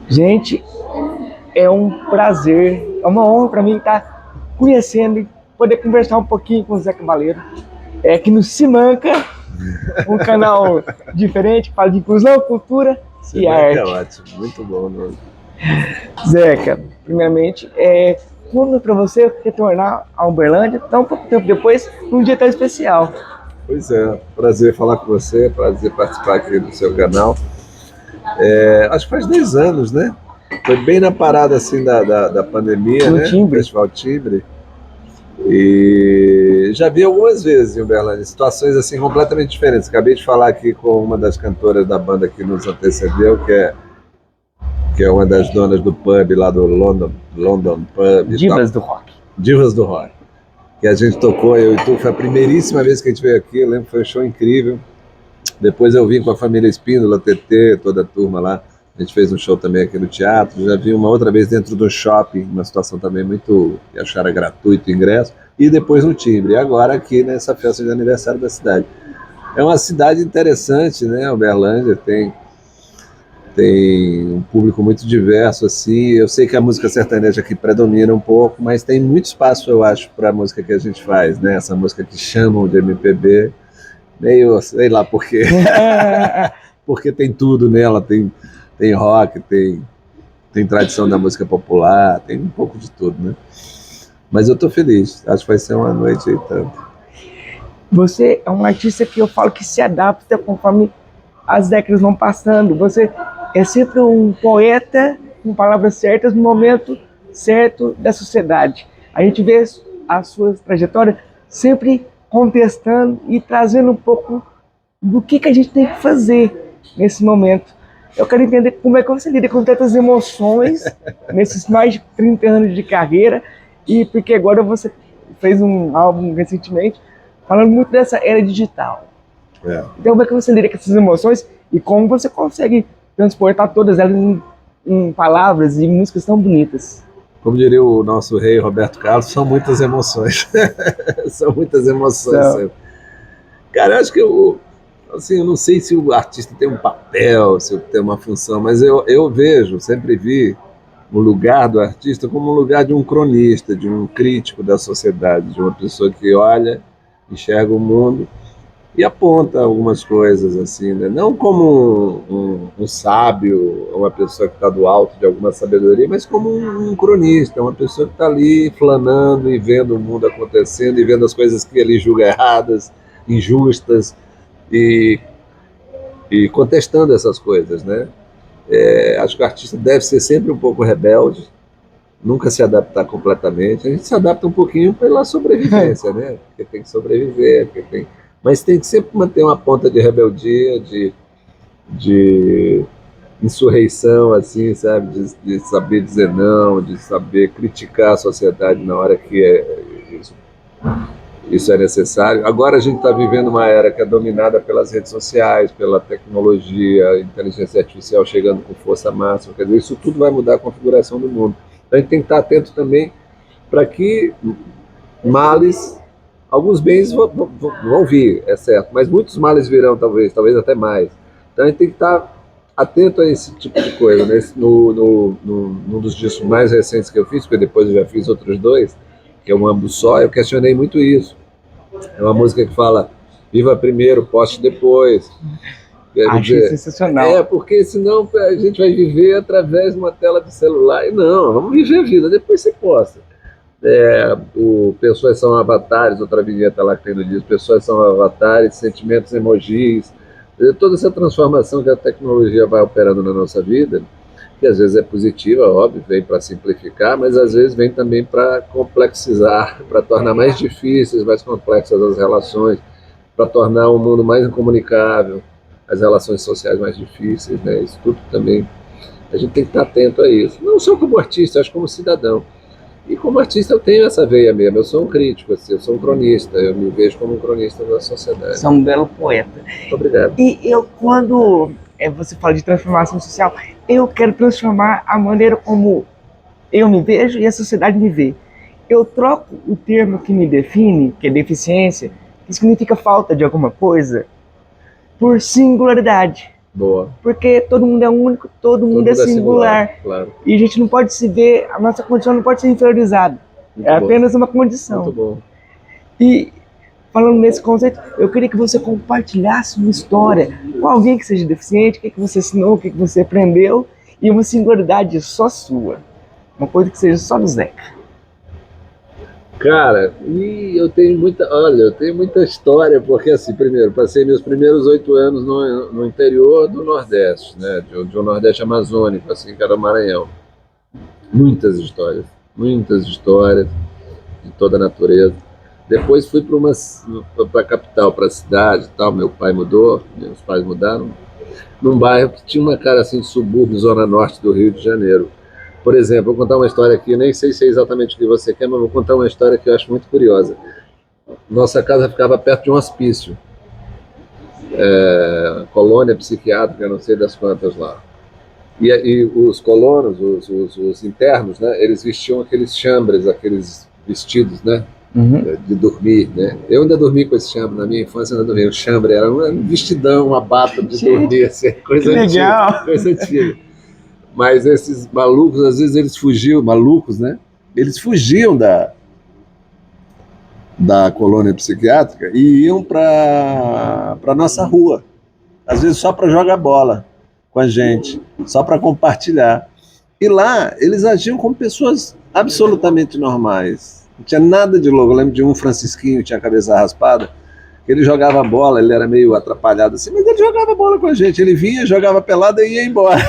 Gente, é um prazer, é uma honra para mim estar conhecendo e poder conversar um pouquinho com o Zé Cabaleiro. É aqui no Simanca, um canal diferente que fala de inclusão, cultura e arte. É ótimo, muito bom, né? Zeca, primeiramente, como para você retornar a Uberlândia tão pouco tempo depois, num dia tão especial? Pois é, prazer falar com você, prazer participar aqui do seu canal. Acho que faz 10 anos, né? Foi bem na parada assim da pandemia, No né? Timbre. Festival Timbre. E já vi algumas vezes em Uberlândia, situações assim completamente diferentes. Acabei de falar aqui com uma das cantoras da banda que nos antecedeu, que é uma das donas do pub lá do London Pub. Divas do rock. Divas do Rock. Que a gente tocou, eu e tu, foi a primeiríssima vez que a gente veio aqui, eu lembro que foi um show incrível. Depois eu vim com a família Espíndola, TT, toda a turma lá. A gente fez um show também aqui no teatro. Já vi uma outra vez dentro do shopping, uma situação também muito, que acharam gratuito o ingresso. E depois no Timbre. E agora aqui nessa festa de aniversário da cidade. É uma cidade interessante, né? Uberlândia tem um público muito diverso, assim. Eu sei que a música sertaneja aqui predomina um pouco, mas tem muito espaço, eu acho, para a música que a gente faz, né? Essa música que chamam de MPB. Meio, sei lá por quê. Porque tem tudo nela, tem rock, tem tradição da música popular, tem um pouco de tudo, né? Mas eu tô feliz, acho que vai ser uma noite aí tanto. Você é um artista que eu falo que se adapta conforme as décadas vão passando. Você é sempre um poeta com palavras certas no momento certo da sociedade. A gente vê a sua trajetória sempre contestando e trazendo um pouco do que a gente tem que fazer nesse momento. Eu quero entender como é que você lida com tantas emoções nesses mais de 30 anos de carreira, e porque agora você fez um álbum recentemente falando muito dessa era digital. Então como é que você lida com essas emoções e como você consegue transportar todas elas em palavras e músicas tão bonitas? Como diria o nosso rei Roberto Carlos, são muitas emoções. São muitas emoções sempre. Cara, eu acho que eu não sei se o artista tem um papel, se tem uma função, mas eu vejo, sempre vi o lugar do artista como um lugar de um cronista, de um crítico da sociedade, de uma pessoa que olha, enxerga o mundo e aponta algumas coisas, assim, né? Não como um sábio, uma pessoa que está do alto de alguma sabedoria, mas como um cronista, uma pessoa que está ali flanando e vendo o mundo acontecendo e vendo as coisas que ele julga erradas, injustas, e contestando essas coisas, né? Acho que o artista deve ser sempre um pouco rebelde, nunca se adaptar completamente. A gente se adapta um pouquinho pela sobrevivência, né? Porque tem que sobreviver, mas tem que sempre manter uma ponta de rebeldia, de insurreição, assim, sabe? De saber dizer não, de saber criticar a sociedade na hora que isso é necessário. Agora a gente está vivendo uma era que é dominada pelas redes sociais, pela tecnologia, a inteligência artificial chegando com força máxima. Quer dizer, isso tudo vai mudar a configuração do mundo. Então a gente tem que estar atento também para que males, alguns bens vão vir, é certo, mas muitos males virão, talvez até mais. Então a gente tem que estar atento a esse tipo de coisa. Num dos discos mais recentes que eu fiz, porque depois eu já fiz outros dois, que é um Amo Só, eu questionei muito isso. É uma música que fala: viva primeiro, poste depois. Achei sensacional. Porque senão a gente vai viver através de uma tela de celular. E não, vamos viver a vida, depois você posta. Pessoas são avatares, outra vinheta lá que tem no disco: pessoas são avatares, sentimentos, emojis. Toda essa transformação que a tecnologia vai operando na nossa vida, que às vezes é positiva, óbvio, vem para simplificar, mas às vezes vem também para complexizar, para tornar mais difíceis, mais complexas as relações, para tornar o mundo mais incomunicável, as relações sociais mais difíceis, né? Isso tudo também, a gente tem que estar atento a isso. Não só como artista, acho como cidadão. E como artista eu tenho essa veia mesmo, eu sou um crítico, assim, eu sou um cronista, eu me vejo como um cronista da sociedade. Você é um belo poeta. Muito obrigado. E quando você fala de transformação social, eu quero transformar a maneira como eu me vejo e a sociedade me vê. Eu troco o termo que me define, que é deficiência, que significa falta de alguma coisa, por singularidade. Boa. Porque todo mundo é único, todo mundo é singular. Claro. E a gente não pode se ver, a nossa condição não pode ser inferiorizada. Muito É bom. apenas uma condição. Muito bom. E falando nesse conceito, eu queria que você compartilhasse uma história com alguém que seja deficiente, o que você ensinou, o que você aprendeu, e uma singularidade só sua. Uma coisa que seja só do Zeca. Cara, e eu tenho muita história, porque assim, primeiro, passei meus primeiros 8 anos no interior do Nordeste, né, de um Nordeste amazônico, assim, que era o Maranhão. Muitas histórias de toda a natureza. Depois fui para a capital, para a cidade, e tal. Meu pai mudou, meus pais mudaram, num bairro que tinha uma cara assim de subúrbio, zona norte do Rio de Janeiro. Por exemplo, vou contar uma história aqui, nem sei se é exatamente o que você quer, mas vou contar uma história que eu acho muito curiosa. Nossa casa ficava perto de um hospício, colônia psiquiátrica, não sei das quantas lá. E os colonos, os internos, né, eles vestiam aqueles chambres, aqueles vestidos, né, de dormir, né? Eu ainda dormi com esse chambre na minha infância, ainda dormi. O chambre era um vestidão, uma bata de dormir, assim, coisa antiga, coisa antiga. Mas esses malucos, às vezes eles fugiam, malucos, né? Eles fugiam da colônia psiquiátrica e iam para nossa rua, às vezes só para jogar bola com a gente, só para compartilhar. E lá eles agiam como pessoas absolutamente normais. Não tinha nada de louco. Eu lembro de um francisquinho, tinha a cabeça raspada, ele jogava bola, ele era meio atrapalhado assim, mas ele jogava bola com a gente. Ele vinha, jogava pelada e ia embora.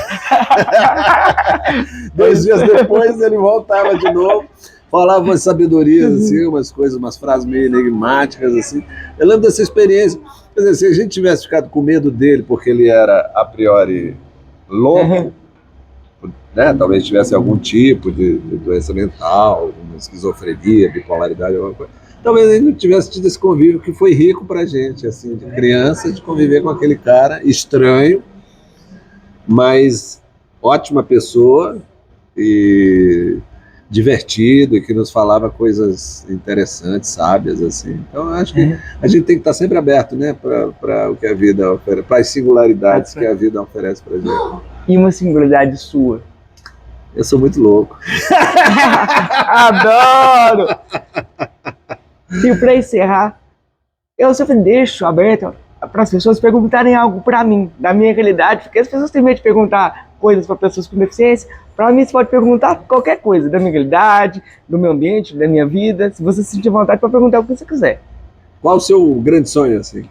2 dias depois ele voltava de novo, falava umas sabedorias, assim, umas coisas, umas frases meio enigmáticas, assim. Eu lembro dessa experiência. Quer dizer, se a gente tivesse ficado com medo dele porque ele era a priori louco, né? Talvez tivesse algum tipo de doença mental, uma esquizofrenia, bipolaridade, alguma coisa. Talvez ele não tivesse tido esse convívio que foi rico pra gente, assim, de criança, de conviver com aquele cara estranho, mas ótima pessoa e divertido, e que nos falava coisas interessantes, sábias, assim. Então, eu acho que a gente tem que estar sempre aberto, né, para o que a vida oferece, para as singularidades que a vida oferece pra gente. E uma singularidade sua? Eu sou muito louco. Adoro! E para encerrar, eu sempre deixo aberto para as pessoas perguntarem algo para mim, da minha realidade, porque as pessoas têm medo de perguntar coisas para pessoas com deficiência. Para mim, você pode perguntar qualquer coisa, da minha realidade, do meu ambiente, da minha vida. Se você sentir vontade para perguntar o que você quiser. Qual o seu grande sonho, assim?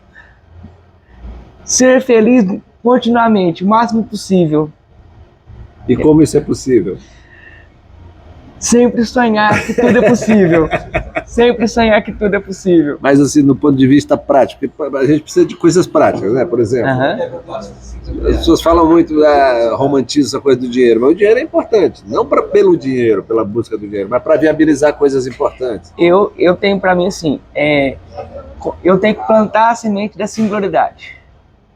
Ser feliz continuamente, o máximo possível. E como isso é possível? Sempre sonhar que tudo é possível. Sempre sonhar que tudo é possível. Mas assim, no ponto de vista prático, a gente precisa de coisas práticas, né? Por exemplo, as pessoas falam muito, romantizam essa coisa do dinheiro, mas o dinheiro é importante, não pelo dinheiro, pela busca do dinheiro, mas para viabilizar coisas importantes. Eu tenho para mim assim, eu tenho que plantar a semente da singularidade.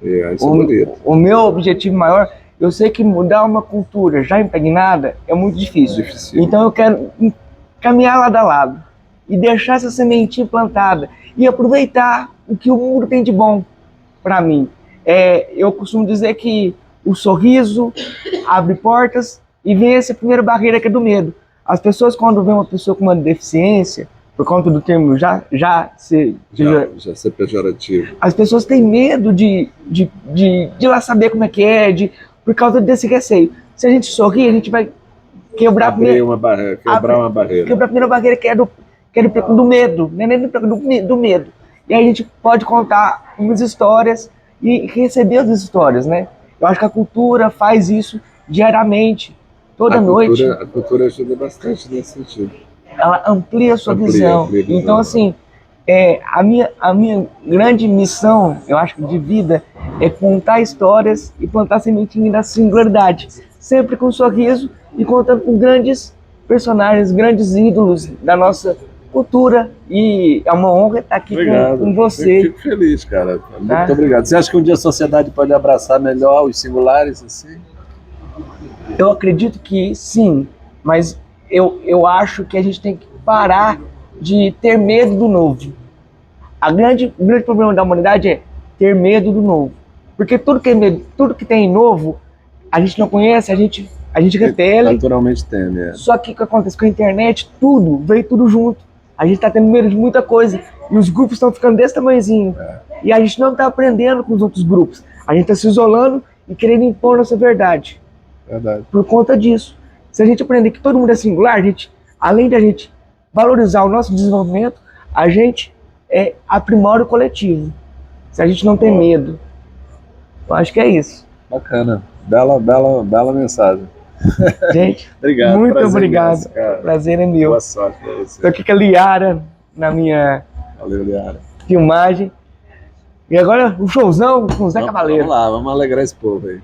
Isso é bonito. O meu objetivo maior, eu sei que mudar uma cultura já impregnada é muito difícil. Então eu quero caminhar lado a lado e deixar essa sementinha plantada e aproveitar o que o mundo tem de bom para mim. Eu costumo dizer que o sorriso abre portas e vence a primeira barreira, que é do medo. As pessoas, quando vêem uma pessoa com uma deficiência, por conta do termo já ser pejorativo, as pessoas têm medo de lá saber como é que é, por causa desse receio. Se a gente sorrir, a gente vai quebrar uma barreira. Quebrar a primeira barreira, que é do medo, né? do medo. E aí a gente pode contar umas histórias e receber as histórias, né? Eu acho que a cultura faz isso diariamente, toda noite. A cultura ajuda bastante nesse sentido. Ela amplia a sua visão. Então, assim, a minha grande missão, eu acho que de vida, é contar histórias e plantar sementinha da singularidade, sempre com um sorriso e contando com grandes personagens, grandes ídolos da nossa cultura, e é uma honra estar aqui com você. Eu fico feliz, cara. Muito obrigado. Você acha que um dia a sociedade pode abraçar melhor os singulares assim? Eu acredito que sim, mas eu acho que a gente tem que parar de ter medo do novo. O grande problema da humanidade é ter medo do novo. Porque tudo que tem novo, a gente não conhece, a gente repele. Naturalmente teme, é. Só que o que acontece com a internet, veio tudo junto. A gente tá tendo medo de muita coisa. E os grupos estão ficando desse tamanhozinho. E a gente não tá aprendendo com os outros grupos. A gente tá se isolando e querendo impor nossa verdade. Verdade. Por conta disso. Se a gente aprender que todo mundo é singular, além de a gente valorizar o nosso desenvolvimento, a gente aprimora o coletivo. Se a gente não tem medo. Eu acho que é isso. Bacana. Bela mensagem. Gente, obrigado. muito Prazer obrigado. imenso, cara. Prazer é meu. Boa sorte pra você. Tô aqui com a Liara na minha Valeu, Liara. filmagem. E agora o showzão com o Zé Cavaleiro. Vamos lá, vamos alegrar esse povo aí.